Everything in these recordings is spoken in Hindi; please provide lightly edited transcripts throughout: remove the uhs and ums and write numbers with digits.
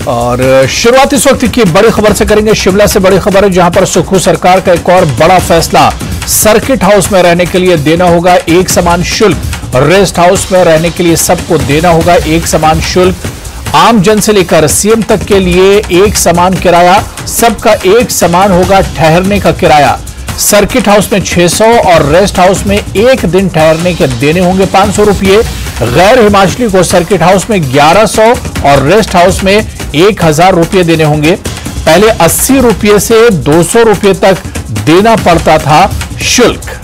और शुरुआत इस वक्त की बड़ी खबर से करेंगे। शिमला से बड़ी खबर है, जहां पर सुक्खू सरकार का एक और बड़ा फैसला। सर्किट हाउस में रहने के लिए देना होगा एक समान शुल्क। रेस्ट हाउस में रहने के लिए सबको देना होगा एक समान शुल्क। आम जन से लेकर सीएम तक के लिए एक समान किराया। सबका एक समान होगा ठहरने का किराया। सर्किट हाउस में 600 और रेस्ट हाउस में एक दिन ठहरने के देने होंगे 500 रुपये। गैर हिमाचली को सर्किट हाउस में 1100 और रेस्ट हाउस में 1000 रुपये देने होंगे। पहले 80 रुपये से 200 रुपये तक देना पड़ता था शुल्क।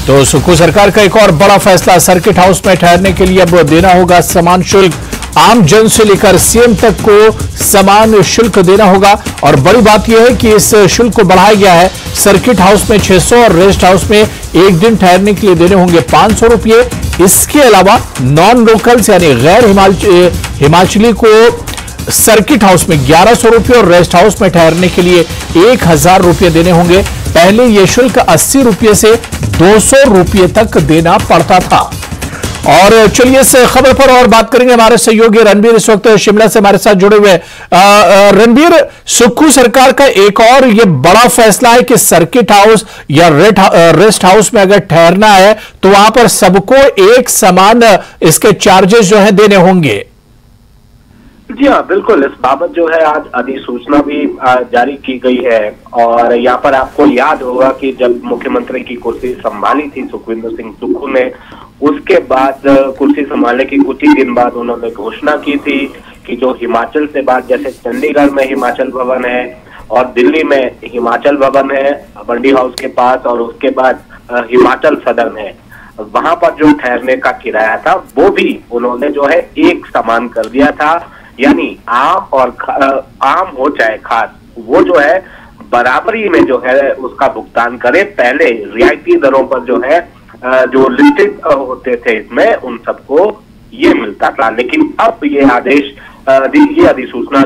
तो सुक्खू सरकार का एक और बड़ा फैसला, सर्किट हाउस में ठहरने के लिए अब देना होगा समान शुल्क। आम जन से लेकर सीएम तक को समान शुल्क देना होगा। और बड़ी बात यह है कि इस शुल्क को बढ़ाया गया है। सर्किट हाउस में 600 और रेस्ट हाउस में एक दिन ठहरने के लिए देने होंगे 500 रुपये। इसके अलावा नॉन लोकल्स यानी गैर हिमाचली को सर्किट हाउस में 1100 रुपये और रेस्ट हाउस में ठहरने के लिए 1000 रुपये देने होंगे। पहले यह शुल्क 80 रुपये से 200 रुपये तक देना पड़ता था। और चलिए इस खबर पर और बात करेंगे। हमारे सहयोगी रणबीर इस वक्त शिमला से हमारे साथ जुड़े हुए। रणबीर, सुक्खू सरकार का एक और ये बड़ा फैसला है कि सर्किट हाउस या रेस्ट हाउस में अगर ठहरना है तो वहां पर सबको एक समान इसके चार्जेस जो है देने होंगे। जी हाँ, बिल्कुल। इस बाबत जो है आज अधिसूचना भी जारी की गई है। और यहाँ पर आपको याद होगा कि जब मुख्यमंत्री की कुर्सी संभाली थी सुखविंदर सिंह सुक्खू ने, उसके बाद कुर्सी संभालने के कुछ ही दिन बाद उन्होंने घोषणा की थी कि जो हिमाचल से बात, जैसे चंडीगढ़ में हिमाचल भवन है और दिल्ली में हिमाचल भवन है बंडी हाउस के पास, और उसके बाद हिमाचल सदन है, वहां पर जो ठहरने का किराया था वो भी उन्होंने जो है एक समान कर दिया था। यानी आम हो चाहे खास, वो जो है बराबरी में जो है उसका भुगतान करे। पहले रियायती दरों पर जो है जो लिस्टेड होते थे इसमें उन सबको ये मिलता था। लेकिन अब ये आदेश, ये अधिसूचना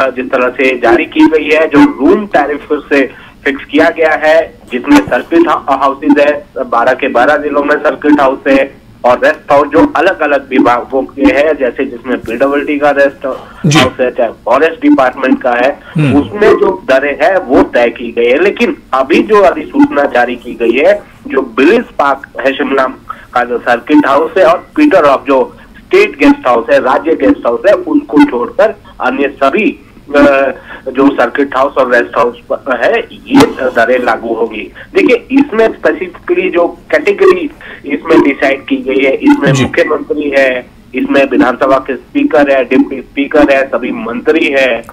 जिस तरह से जारी की गई है, जो रूम टैरिफ से फिक्स किया गया है, जिसमें सर्किट हाउसेज है 12 के 12 जिलों में सर्किट हाउस है, और रेस्ट हाउस जो अलग अलग विभागों के हैं, जैसे जिसमें पीडब्ल्यूडी का रेस्ट हाउस है, चाहे फॉरेस्ट डिपार्टमेंट का है, उसमें जो दरें है वो तय की गई है। लेकिन अभी जो अधिसूचना जारी की गई है, जो ब्लिस पार्क है शिमला का जो सर्किट हाउस है और पीटर हॉफ जो स्टेट गेस्ट हाउस है, राज्य गेस्ट हाउस है, उनको छोड़कर अन्य सभी जो सर्किट हाउस और रेस्ट हाउस है ये दरें लागू होगी। देखिए, इसमें स्पेसिफिकली जो कैटेगरी इसमें डिसाइड की गई है, इसमें मुख्यमंत्री है, इसमें विधानसभा के स्पीकर है, डिप्टी स्पीकर है, सभी मंत्री है,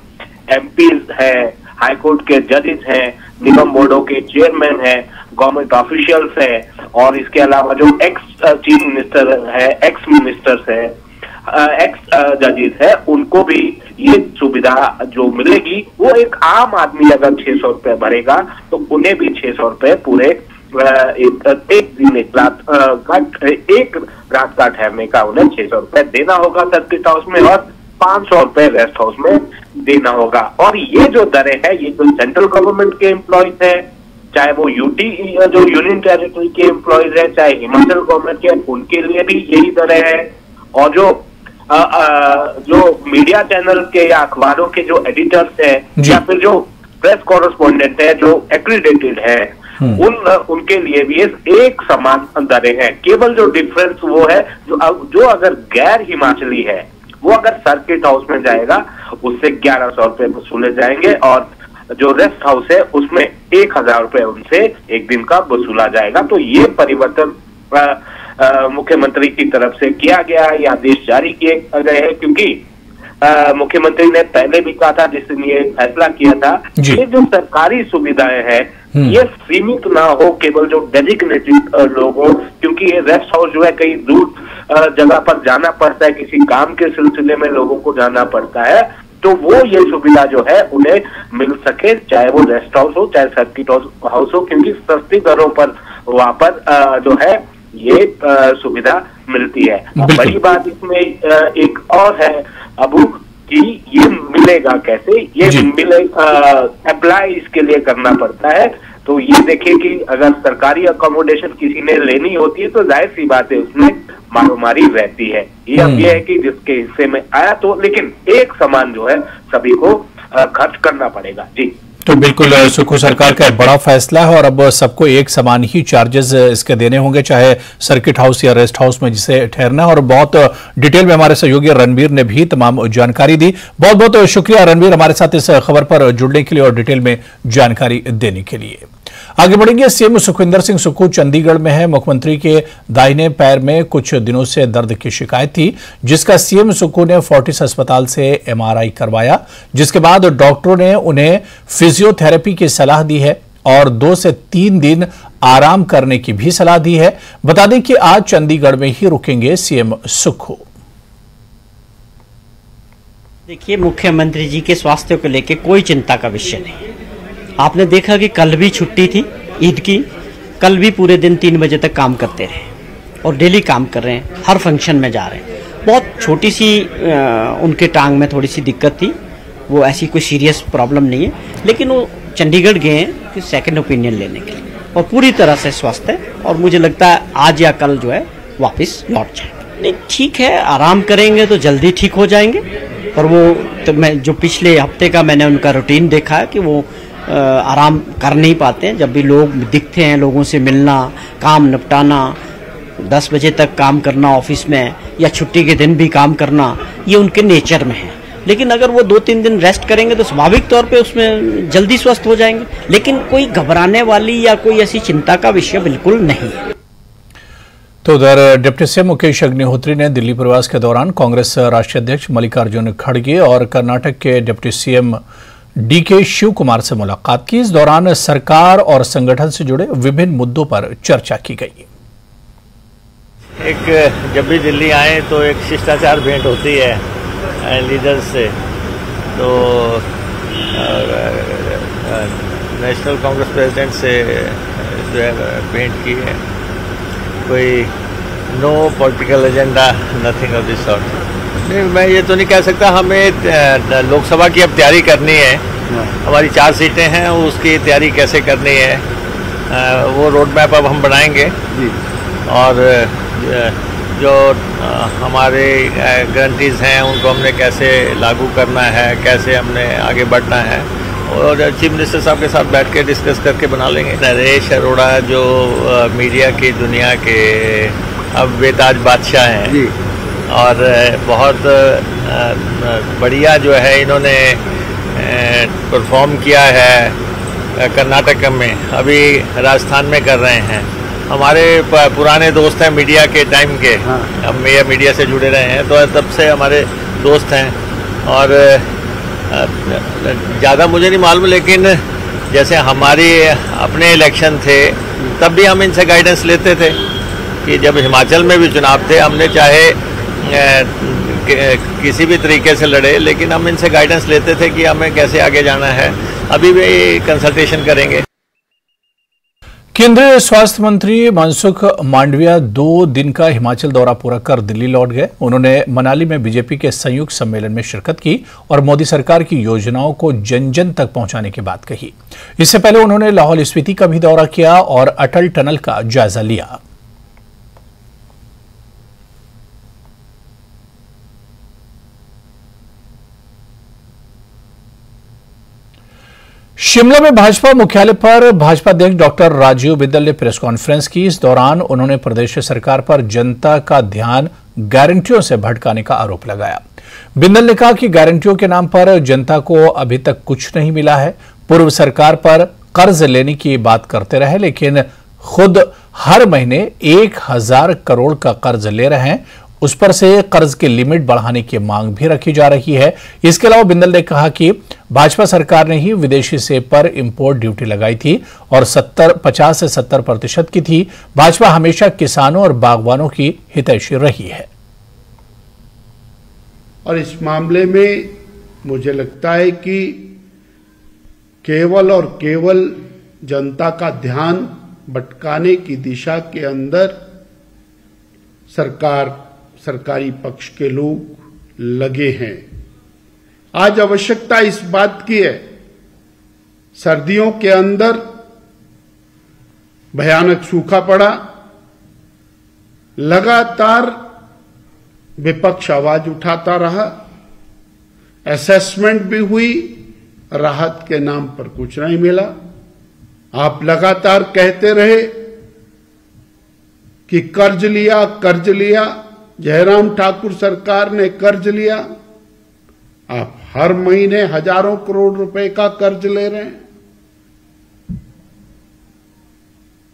एमपीज है, हाईकोर्ट के जजेस हैं, निगम बोर्डों के चेयरमैन है, गवर्नमेंट ऑफिशियल्स है, और इसके अलावा जो एक्स चीफ मिनिस्टर है, एक्स मिनिस्टर्स है, एक्स जजेस है, उनको भी ये सुविधा जो मिलेगी। वो एक आम आदमी अगर 600 रुपये भरेगा तो उन्हें भी 600 रुपये पूरे एक दिन एक रात का ठहरने का उन्हें 600 रुपये देना होगा सर्किट हाउस में, और 500 रुपये रेस्ट हाउस में देना होगा। और ये जो दरें है, ये जो सेंट्रल गवर्नमेंट के एम्प्लॉयज है, चाहे वो यूटी जो यूनियन टेरिटरी के एम्प्लॉयज है, चाहे हिमाचल गवर्नमेंट के, उनके लिए भी यही दरें हैं। और जो मीडिया चैनल के या अखबारों के जो एडिटर्स हैं, या फिर जो प्रेस कॉरेस्पॉन्डेंट है जो एक्रीडेटेड है, उनके लिए भी एक समान दरें हैं। केवल जो डिफरेंस वो है, जो अगर गैर हिमाचली है वो अगर सर्किट हाउस में जाएगा उससे 1100 रुपये वसूले जाएंगे, और जो रेस्ट हाउस है उसमें 1000 रुपये उनसे एक दिन का वसूला जाएगा। तो ये परिवर्तन मुख्यमंत्री की तरफ से किया गया है, ये आदेश जारी किए गए हैं, क्योंकि मुख्यमंत्री ने पहले भी कहा था, जिस दिन ये फैसला किया था, ये जो सरकारी सुविधाएं हैं ये सीमित ना हो केवल जो डेजिग्नेटेड लोग हो, क्योंकि ये रेस्ट हाउस जो है कई दूर जगह पर जाना पड़ता है, किसी काम के सिलसिले में लोगों को जाना पड़ता है, तो वो ये सुविधा जो है उन्हें मिल सके, चाहे वो रेस्ट हाउस हो चाहे सर्किट हाउस हो, क्योंकि सस्ती दरों पर वहां पर जो है ये सुविधा मिलती है। बड़ी बात इसमें एक और है अबू, कि ये मिलेगा कैसे, ये अप्लाई इसके लिए करना पड़ता है। तो ये देखिए कि अगर सरकारी अकोमोडेशन किसी ने लेनी होती है तो जाहिर सी बात है उसमें मारोमारी रहती है। ये अब ये है कि जिसके हिस्से में आया तो, लेकिन एक समान जो है सभी को खर्च करना पड़ेगा। जी तो बिल्कुल सुक्खू सरकार का एक बड़ा फैसला है और अब सबको एक समान ही चार्जेस इसके देने होंगे, चाहे सर्किट हाउस या रेस्ट हाउस में जिसे ठहरना है। और बहुत डिटेल में हमारे सहयोगी रणवीर ने भी तमाम जानकारी दी। बहुत बहुत शुक्रिया रणवीर, हमारे साथ इस खबर पर जुड़ने के लिए और डिटेल में जानकारी देने के लिए। आगे बढ़ेंगे। सीएम सुखविंदर सिंह सुक्खू चंडीगढ़ में है। मुख्यमंत्री के दाहिने पैर में कुछ दिनों से दर्द की शिकायत थी, जिसका सीएम सुक्खू ने फोर्टिस अस्पताल से एमआरआई करवाया, जिसके बाद डॉक्टरों ने उन्हें फिजियोथेरेपी की सलाह दी है और 2 से 3 दिन आराम करने की भी सलाह दी है। बता दें कि आज चंडीगढ़ में ही रुकेंगे सीएम सुक्खू। देखिए, मुख्यमंत्री जी के स्वास्थ्य को लेकर कोई चिंता का विषय नहीं। आपने देखा कि कल भी छुट्टी थी ईद की, कल भी पूरे दिन 3 बजे तक काम करते रहे और डेली काम कर रहे हैं, हर फंक्शन में जा रहे हैं। बहुत छोटी सी उनके टांग में थोड़ी सी दिक्कत थी, वो ऐसी कोई सीरियस प्रॉब्लम नहीं है, लेकिन वो चंडीगढ़ गए हैं कि सेकंड ओपिनियन लेने के लिए और पूरी तरह से स्वस्थ है और मुझे लगता है आज या कल जो है वापस लौट जाएंगे। नहीं, ठीक है, आराम करेंगे तो जल्दी ठीक हो जाएंगे। और वो तो मैं जो पिछले हफ्ते का मैंने उनका रूटीन देखा है कि वो आराम कर नहीं पाते हैं। जब भी लोग दिखते हैं, लोगों से मिलना, काम निपटाना, 10 बजे तक काम करना ऑफिस में या छुट्टी के दिन भी काम करना, ये उनके नेचर में है। लेकिन अगर वो 2-3 दिन रेस्ट करेंगे तो स्वाभाविक तौर पे उसमें जल्दी स्वस्थ हो जाएंगे। लेकिन कोई घबराने वाली या कोई ऐसी चिंता का विषय बिल्कुल नहीं है। तो उधर डिप्टी सीएम मुकेश अग्निहोत्री ने दिल्ली प्रवास के दौरान कांग्रेस राष्ट्रीय अध्यक्ष मल्लिकार्जुन खड़गे और कर्नाटक के डिप्टी सीएम डीके शिव कुमार से मुलाकात की। इस दौरान सरकार और संगठन से जुड़े विभिन्न मुद्दों पर चर्चा की गई। जब भी दिल्ली आए तो एक शिष्टाचार भेंट होती है लीडर्स से। तो नेशनल कांग्रेस प्रेसिडेंट से जो है भेंट की है। कोई no political agenda, nothing of this sort. नहीं, मैं ये तो नहीं कह सकता। हमें लोकसभा की अब तैयारी करनी है। हमारी 4 सीटें हैं, उसकी तैयारी कैसे करनी है वो रोड मैप अब हम बनाएंगे जी। और जो हमारे गारंटीज हैं उनको हमने कैसे लागू करना है, कैसे हमने आगे बढ़ना है, और चीफ मिनिस्टर साहब के साथ बैठ के डिस्कस करके बना लेंगे। नरेश अरोड़ा जो मीडिया की दुनिया के अब बेताज बादशाह हैं जी। और बहुत बढ़िया जो है इन्होंने परफॉर्म किया है कर्नाटक में, अभी राजस्थान में कर रहे हैं। हमारे पुराने दोस्त हैं मीडिया के टाइम के। हाँ। हम मीडिया से जुड़े रहे हैं तो तब से हमारे दोस्त हैं। और ज़्यादा मुझे नहीं मालूम, लेकिन जैसे हमारी अपने इलेक्शन थे तब भी हम इनसे गाइडेंस लेते थे कि जब हिमाचल में भी चुनाव थे, हमने चाहे किसी भी तरीके से लड़े, लेकिन हम इनसे गाइडेंस लेते थे कि हमें कैसे आगे जाना है। अभी भी कंसल्टेशन करेंगे। केंद्रीय स्वास्थ्य मंत्री मनसुख मांडविया 2 दिन का हिमाचल दौरा पूरा कर दिल्ली लौट गए। उन्होंने मनाली में बीजेपी के संयुक्त सम्मेलन में शिरकत की और मोदी सरकार की योजनाओं को जन जन तक पहुंचाने की बात कही। इससे पहले उन्होंने लाहौल स्पीति का भी दौरा किया और अटल टनल का जायजा लिया। शिमला में भाजपा मुख्यालय पर भाजपा अध्यक्ष डॉक्टर राजीव बिंदल ने प्रेस कॉन्फ्रेंस की। इस दौरान उन्होंने प्रदेश सरकार पर जनता का ध्यान गारंटियों से भटकाने का आरोप लगाया। बिंदल ने कहा कि गारंटियों के नाम पर जनता को अभी तक कुछ नहीं मिला है। पूर्व सरकार पर कर्ज लेने की बात करते रहे, लेकिन खुद हर महीने 1000 करोड़ का कर्ज ले रहे हैं। उस पर से कर्ज की लिमिट बढ़ाने की मांग भी रखी जा रही है। इसके अलावा बिंदल ने कहा कि भाजपा सरकार ने ही विदेशी सेब पर इंपोर्ट ड्यूटी लगाई थी और 50 से 70% की थी। भाजपा हमेशा किसानों और बागवानों की हितैषी रही है। और इस मामले में मुझे लगता है कि केवल और केवल जनता का ध्यान भटकाने की दिशा के अंदर सरकारी पक्ष के लोग लगे हैं। आज आवश्यकता इस बात की है, सर्दियों के अंदर भयानक सूखा पड़ा, लगातार विपक्ष आवाज उठाता रहा, असेसमेंट भी हुई, राहत के नाम पर कुछ नहीं मिला। आप लगातार कहते रहे कि कर्ज लिया, कर्ज लिया, जयराम ठाकुर सरकार ने कर्ज लिया। आप हर महीने हजारों करोड़ रुपए का कर्ज ले रहे हैं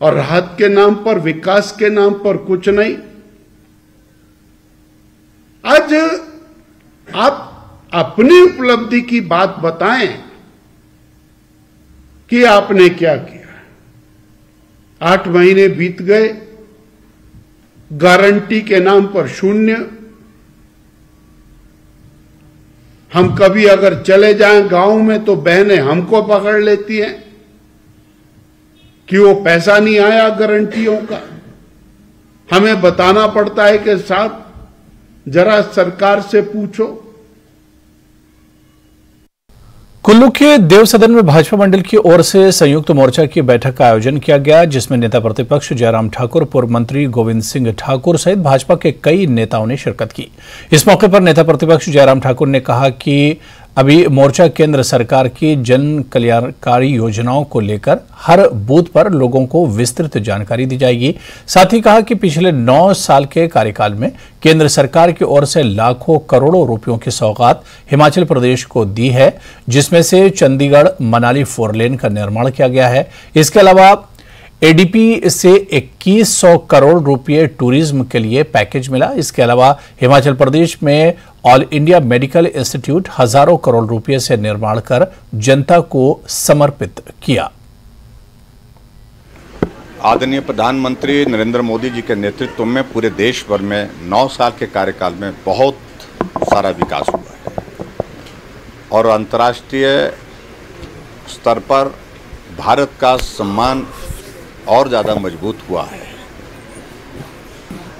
और राहत के नाम पर, विकास के नाम पर कुछ नहीं। आज आप अपनी उपलब्धि की बात बताएं कि आपने क्या किया। 8 महीने बीत गए, गारंटी के नाम पर शून्य। हम कभी अगर चले जाएं गांव में तो बहनें हमको पकड़ लेती हैं कि वो पैसा नहीं आया गारंटियों का। हमें बताना पड़ता है कि साहब जरा सरकार से पूछो। कुल्लू के देव सदन में भाजपा मंडल की ओर से संयुक्त मोर्चा की बैठक का आयोजन किया गया, जिसमें नेता प्रतिपक्ष जयराम ठाकुर, पूर्व मंत्री गोविंद सिंह ठाकुर सहित भाजपा के कई नेताओं ने शिरकत की। इस मौके पर नेता प्रतिपक्ष जयराम ठाकुर ने कहा कि अभी मोर्चा केंद्र सरकार की जन कल्याणकारी योजनाओं को लेकर हर बूथ पर लोगों को विस्तृत जानकारी दी जाएगी। साथ ही कहा कि पिछले 9 साल के कार्यकाल में केंद्र सरकार की ओर से लाखों करोड़ों रुपयों की सौगात हिमाचल प्रदेश को दी है, जिसमें से चंडीगढ़ मनाली 4 लेन का निर्माण किया गया है। इसके अलावा एडीपी से 2100 करोड़ रुपए टूरिज्म के लिए पैकेज मिला। इसके अलावा हिमाचल प्रदेश में ऑल इंडिया मेडिकल इंस्टीट्यूट हजारों करोड़ रुपए से निर्माण कर जनता को समर्पित किया। आदरणीय प्रधानमंत्री नरेंद्र मोदी जी के नेतृत्व में पूरे देश भर में 9 साल के कार्यकाल में बहुत सारा विकास हुआ है और अंतर्राष्ट्रीय स्तर पर भारत का सम्मान और ज़्यादा मजबूत हुआ है।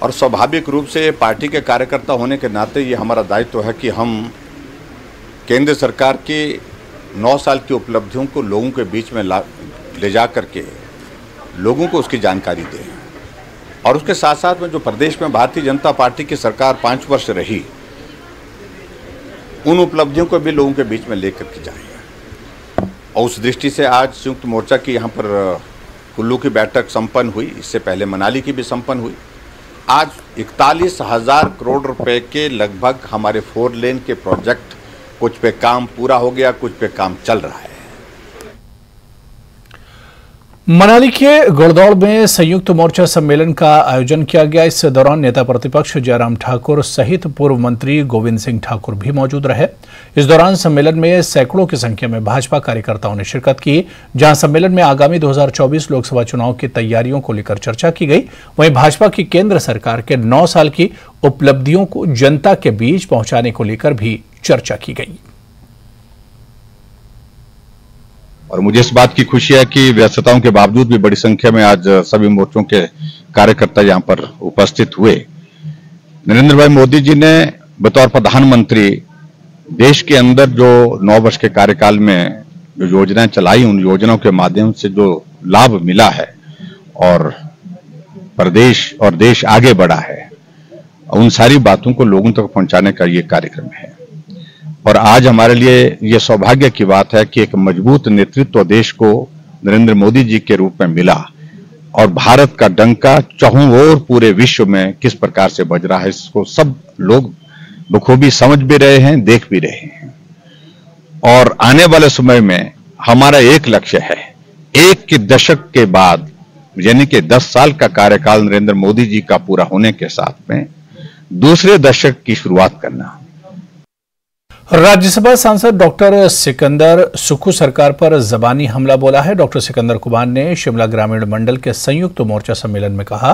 और स्वाभाविक रूप से पार्टी के कार्यकर्ता होने के नाते ये हमारा दायित्व है कि हम केंद्र सरकार की 9 साल की उपलब्धियों को लोगों के बीच में ले जा करके लोगों को उसकी जानकारी दें और उसके साथ साथ में जो प्रदेश में भारतीय जनता पार्टी की सरकार 5 वर्ष रही, उन उपलब्धियों को भी लोगों के बीच में लेकर के जाएंगे। और उस दृष्टि से आज संयुक्त मोर्चा की यहाँ पर कुल्लू की बैठक संपन्न हुई, इससे पहले मनाली की भी संपन्न हुई। आज 41,000 करोड़ रुपए के लगभग हमारे 4 लेन के प्रोजेक्ट, कुछ पे काम पूरा हो गया, कुछ पे काम चल रहा है। मनाली के गुड़दौड़ में संयुक्त मोर्चा सम्मेलन का आयोजन किया गया। इस दौरान नेता प्रतिपक्ष जयराम ठाकुर सहित पूर्व मंत्री गोविंद सिंह ठाकुर भी मौजूद रहे। इस दौरान सम्मेलन में सैकड़ों की संख्या में भाजपा कार्यकर्ताओं ने शिरकत की। जहां सम्मेलन में आगामी 2024 लोकसभा चुनाव की तैयारियों को लेकर चर्चा की गई, वहीं भाजपा की केंद्र सरकार के 9 साल की उपलब्धियों को जनता के बीच पहुंचाने को लेकर भी चर्चा की गई। और मुझे इस बात की खुशी है कि व्यस्तताओं के बावजूद भी बड़ी संख्या में आज सभी मोर्चों के कार्यकर्ता यहां पर उपस्थित हुए। नरेंद्र भाई मोदी जी ने बतौर प्रधानमंत्री देश के अंदर जो 9 वर्ष के कार्यकाल में जो योजनाएं चलाई, उन योजनाओं के माध्यम से जो लाभ मिला है और प्रदेश और देश आगे बढ़ा है, उन सारी बातों को लोगों तक पहुंचाने का ये कार्यक्रम है। और आज हमारे लिए ये सौभाग्य की बात है कि एक मजबूत नेतृत्व देश को नरेंद्र मोदी जी के रूप में मिला और भारत का डंका चहुं ओर पूरे विश्व में किस प्रकार से बज रहा है, इसको सब लोग बखूबी समझ भी रहे हैं, देख भी रहे हैं। और आने वाले समय में हमारा एक लक्ष्य है, 1 दशक के बाद यानी कि 10 साल का कार्यकाल नरेंद्र मोदी जी का पूरा होने के साथ में दूसरे दशक की शुरुआत करना। राज्यसभा सांसद डॉक्टर सिकंदर सुक्खू सरकार पर जबानी हमला बोला है। डॉक्टर सिकंदर कुमार ने शिमला ग्रामीण मंडल के संयुक्त मोर्चा सम्मेलन में कहा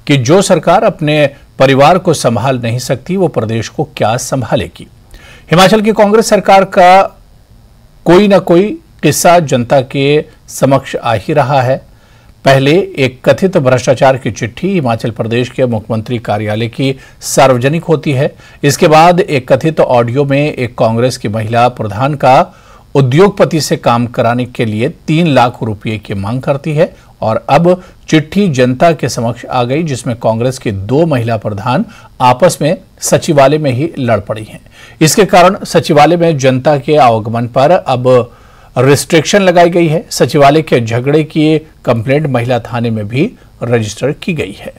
कि जो सरकार अपने परिवार को संभाल नहीं सकती, वो प्रदेश को क्या संभालेगी। हिमाचल की कांग्रेस सरकार का कोई न कोई किस्सा जनता के समक्ष आ ही रहा है। पहले एक कथित भ्रष्टाचार की चिट्ठी हिमाचल प्रदेश के मुख्यमंत्री कार्यालय की सार्वजनिक होती है। इसके बाद एक कथित ऑडियो में एक कांग्रेस की महिला प्रधान का उद्योगपति से काम कराने के लिए 3 लाख रुपए की मांग करती है और अब चिट्ठी जनता के समक्ष आ गई, जिसमें कांग्रेस के 2 महिला प्रधान आपस में सचिवालय में ही लड़ पड़ी हैं। इसके कारण सचिवालय में जनता के आवागमन पर अब रिस्ट्रिक्शन लगाई गई है। सचिवालय के झगड़े की कंप्लेंट महिला थाने में भी रजिस्टर की गई है।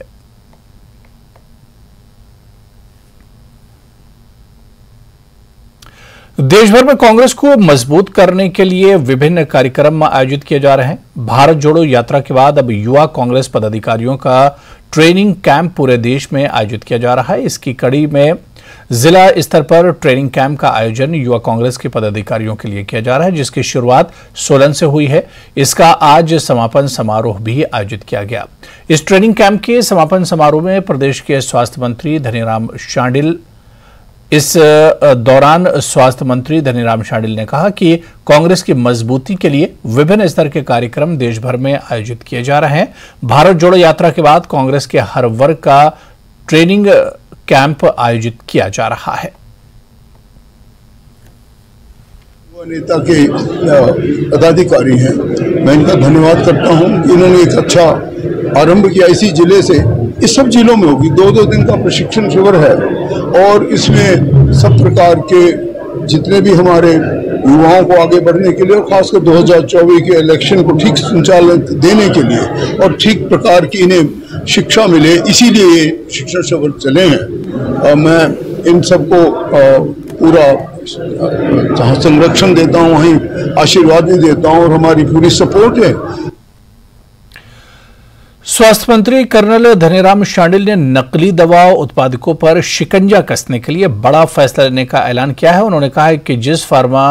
देश भर में कांग्रेस को मजबूत करने के लिए विभिन्न कार्यक्रम आयोजित किए जा रहे हैं। भारत जोड़ो यात्रा के बाद अब युवा कांग्रेस पदाधिकारियों का ट्रेनिंग कैंप पूरे देश में आयोजित किया जा रहा है। इसकी कड़ी में जिला स्तर पर ट्रेनिंग कैंप का आयोजन युवा कांग्रेस के पदाधिकारियों के लिए किया जा रहा है, जिसकी शुरुआत सोलन से हुई है। इसका आज समापन समारोह भी आयोजित किया गया। इस ट्रेनिंग कैंप के समापन समारोह में प्रदेश के स्वास्थ्य मंत्री धनीराम शांडिल इस दौरान स्वास्थ्य मंत्री धनीराम शांडिल ने कहा कि कांग्रेस की मजबूती के लिए विभिन्न स्तर के कार्यक्रम देश भर में आयोजित किए जा रहे हैं। भारत जोड़ो यात्रा के बाद कांग्रेस के हर वर्ग का ट्रेनिंग कैंप आयोजित किया जा रहा है। नेता के पदाधिकारी हैं, मैं इनका धन्यवाद करता हूं कि इन्होंने एक अच्छा आरंभ किया। इसी जिले से इस सब जिलों में होगी 2-2 दिन का प्रशिक्षण शिविर है और इसमें सब प्रकार के जितने भी हमारे युवाओं को आगे बढ़ने के लिए और खासकर 2024 के इलेक्शन को ठीक संचालन देने के लिए और ठीक प्रकार की इन्हें शिक्षा मिले, इसीलिए ये शिक्षण शिविर चले हैं। मैं इन सबको पूरा जहाँ संरक्षण देता हूँ वहीं आशीर्वाद भी देता हूँ और हमारी पूरी सपोर्ट है। स्वास्थ्य मंत्री कर्नल धनीराम शांडिल ने नकली दवा उत्पादकों पर शिकंजा कसने के लिए बड़ा फैसला लेने का ऐलान किया है। उन्होंने कहा है कि जिस फार्मा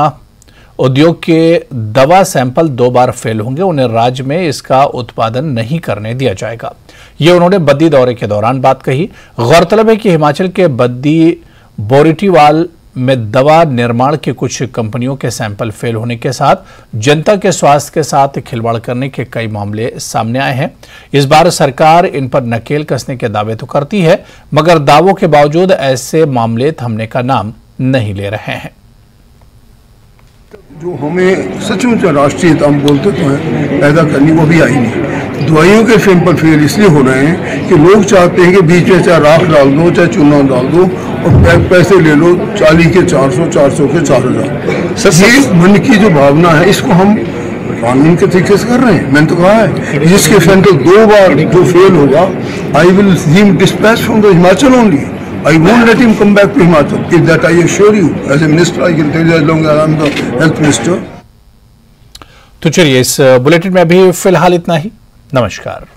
उद्योग के दवा सैंपल 2 बार फेल होंगे, उन्हें राज्य में इसका उत्पादन नहीं करने दिया जाएगा। ये उन्होंने बद्दी दौरे के दौरान बात कही। गौरतलब है कि हिमाचल के बद्दी बोरीटीवाल में दवा निर्माण की कुछ कंपनियों के सैंपल फेल होने के साथ जनता के स्वास्थ्य के साथ खिलवाड़ करने के कई मामले सामने आए हैं। इस बार सरकार इन पर नकेल कसने के दावे तो करती है, मगर दावों के बावजूद ऐसे मामले थमने का नाम नहीं ले रहे हैं। जो हमें सचमुच राष्ट्रीयता हम बोलते तो हैं पैदा करनी, वो भी आई नहीं। दवाइयों के सैंपल फेल इसलिए हो रहे हैं कि लोग चाहते हैं कि बीच में चाहे राख डाल दो, चाहे चूना डाल दो और पैसे ले लो, 40 के 400, 400 के 4000। ये मन की जो भावना है, इसको हम कानून के तरीके से कर रहे हैं। मैंने तो कहा है जिसके सैंपल 2 बार जो फेल होगा, I will him dispatch from the Himachal only. I won't let him come back to Himachal. If that I assure you, as a minister, I can tell you as long as I am the health minister. तो चलिए इस बुलेटिन में अभी फिलहाल इतना ही। नमस्कार।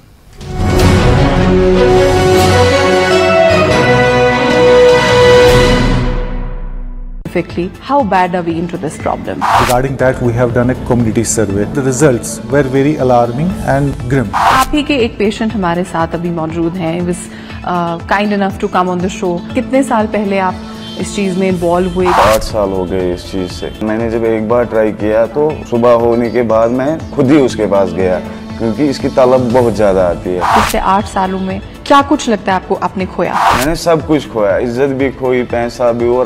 How bad are we into this problem? Regarding that, we have done a community survey. The results were very alarming and grim. आप ही के एक पेशेंट हमारे साथ अभी मौजूद हैं। He was kind enough to come on the show. कितने साल पहले आप इस चीज में इन्वॉल्व हुए? 8 साल हो गए इस चीज से। मैंने जब एक बार ट्राई किया तो सुबह होने के बाद मैं खुद ही उसके पास गया, क्योंकि इसकी तलब बहुत ज्यादा आती है। पिछले 8 सालों में क्या कुछ लगता है आपको आपने खोया? मैंने सब कुछ खोया, इज्जत भी खोई, पैसा भी, और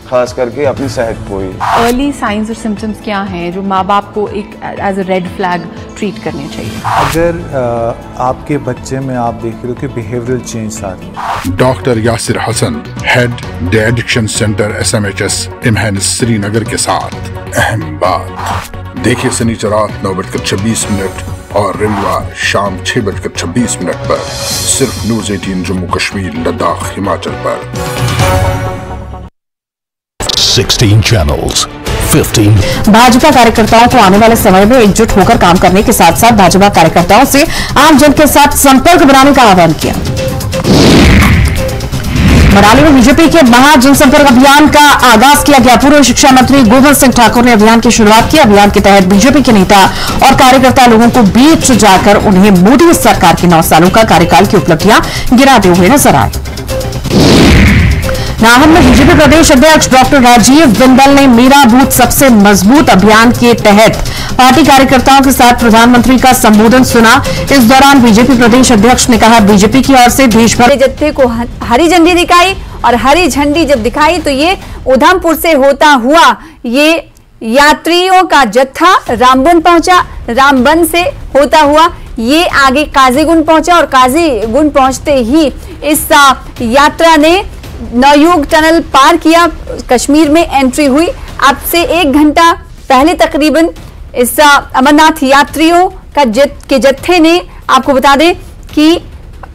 खास करके अपनी सेहत खोई। अर्ली साइंस और सिम्टम्स क्या हैं जो माँ बाप को एक as a red flag treat करने चाहिए? अगर आपके बच्चे में आप देख रहे हो कि बिहेवियरल चेंज आ रही है। Doctor Yasir Hasan, head the addiction centre SMHS इमहन श्रीनगर के साथ अहम बात। देखिए शनिचर रात 9:26 और रविवार शाम 6:26 पर सिर्फ न्यूज़ 18 जम्मू कश्मीर लद्दाख हिमाचल पर। 16 चैनल्स, 15। भाजपा कार्यकर्ताओं को आने वाले समय में एकजुट होकर काम करने के साथ साथ भाजपा कार्यकर्ताओं से आम जन के साथ संपर्क बनाने का आह्वान किया। मनाली में बीजेपी के महा जनसंपर्क अभियान का आगाज किया गया। पूर्व शिक्षा मंत्री गोविंद सिंह ठाकुर ने अभियान की शुरुआत की। अभियान के तहत बीजेपी के नेता और कार्यकर्ता लोगों को बीच जाकर उन्हें मोदी सरकार के 9 सालों का कार्यकाल की उपलब्धियां गिनाते हुए नजर आए। नाहन में बीजेपी प्रदेश अध्यक्ष डॉक्टर राजीव बिंदल ने मेरा बूथ सबसे मजबूत अभियान के तहत पार्टी कार्यकर्ताओं के साथ प्रधानमंत्री का संबोधन सुना। इस दौरान बीजेपी प्रदेश अध्यक्ष ने कहा, बीजेपी की ओर से देश भर जत्थे को हरी झंडी दिखाई और हरी झंडी जब दिखाई तो ये उधमपुर से होता हुआ ये यात्रियों का जत्था रामबन पहुंचा। रामबन से होता हुआ ये आगे काजीगुंड पहुंचा और काजीगुंड पहुंचते ही इस यात्रा ने नवयुग टनल पार किया, कश्मीर में एंट्री हुई। अब से 1 घंटा पहले तकरीबन इस अमरनाथ यात्रियों के जत्थे ने, आपको बता दें कि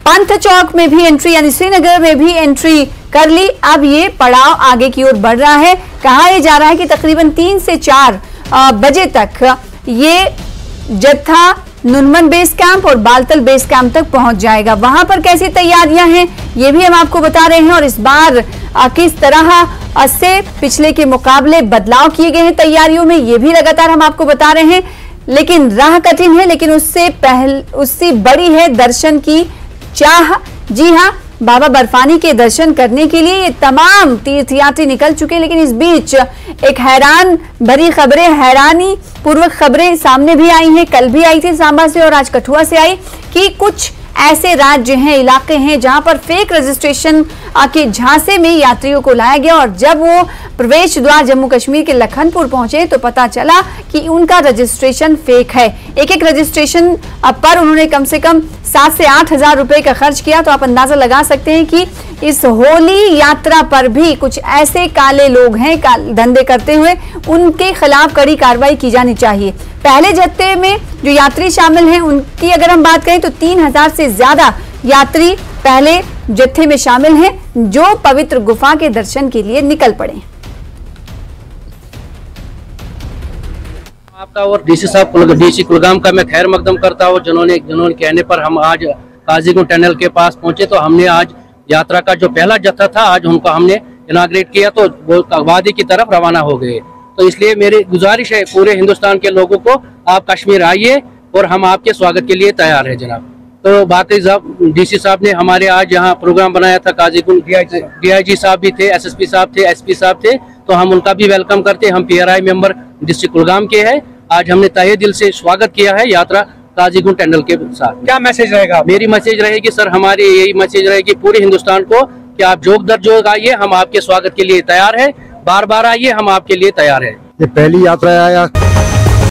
पंथ चौक में भी एंट्री यानी श्रीनगर में भी एंट्री कर ली। अब ये पड़ाव आगे की ओर बढ़ रहा है। कहा यह जा रहा है कि तकरीबन 3 से 4 बजे तक ये जत्था नुनमन बेस कैंप और बालतल बेस कैंप तक पहुंच जाएगा। वहां पर कैसी तैयारियां हैं ये भी हम आपको बता रहे हैं और इस बार किस तरह से पिछले के मुकाबले बदलाव किए गए हैं तैयारियों में, ये भी लगातार हम आपको बता रहे हैं। लेकिन राह कठिन है, लेकिन उससे बड़ी है दर्शन की चाह। जी हाँ, बाबा बर्फानी के दर्शन करने के लिए ये तमाम तीर्थयात्री निकल चुके, लेकिन इस बीच एक हैरान भरी खबरें, हैरानी पूर्वक खबरें सामने भी आई हैं। कल भी आई थी सांबा से और आज कठुआ से आई कि कुछ ऐसे राज्य हैं, इलाके हैं जहां पर फेक रजिस्ट्रेशन के झांसे में यात्रियों को लाया गया और जब वो प्रवेश द्वार जम्मू कश्मीर के लखनपुर पहुंचे तो पता चला कि उनका रजिस्ट्रेशन फेक है। एक रजिस्ट्रेशन पर उन्होंने कम से कम 7 से 8 हजार रुपए का खर्च किया। तो आप अंदाजा लगा सकते हैं कि इस होली यात्रा पर भी कुछ ऐसे काले लोग हैं धंधे करते हुए, उनके खिलाफ कड़ी कार्रवाई की जानी चाहिए। पहले जत्थे में जो यात्री शामिल हैं उनकी अगर हम बात करें तो 3000 से ज्यादा यात्री पहले जत्थे में शामिल हैं जो पवित्र गुफा के दर्शन के लिए निकल पड़े। आपका और डीसी कुलगाम का मैं खैर मकदम करता हूँ, जिन्होंने कहने पर हम आज काजीगुंड टनल के पास पहुंचे। तो हमने आज यात्रा का जो पहला जत्था था आज उनका हमने इनाग्रेट किया, तो वो वादी की तरफ रवाना हो गए। तो इसलिए मेरी गुजारिश है पूरे हिंदुस्तान के लोगों को, आप कश्मीर आइए और हम आपके स्वागत के लिए तैयार है जनाब। तो बाकी डीसी साहब ने हमारे आज यहाँ प्रोग्राम बनाया था, काजीगुंड DIG साहब भी थे, SSP साहब थे, SP साहब थे, तो हम उनका भी वेलकम करते। हम PRI मेंबर डिस्ट्रिक्ट कुलगाम के हैं। आज हमने तहे दिल से स्वागत किया है यात्रा काजीगुंड टनल के साथ। क्या मैसेज रहेगा? मेरी मैसेज रहेगी सर, हमारी यही मैसेज रहेगी पूरे हिंदुस्तान को कि आप जोग दर जोग आइए, हम आपके स्वागत के लिए तैयार है। बार बार आइए, हम आपके लिए तैयार है। ये पहली यात्रा आया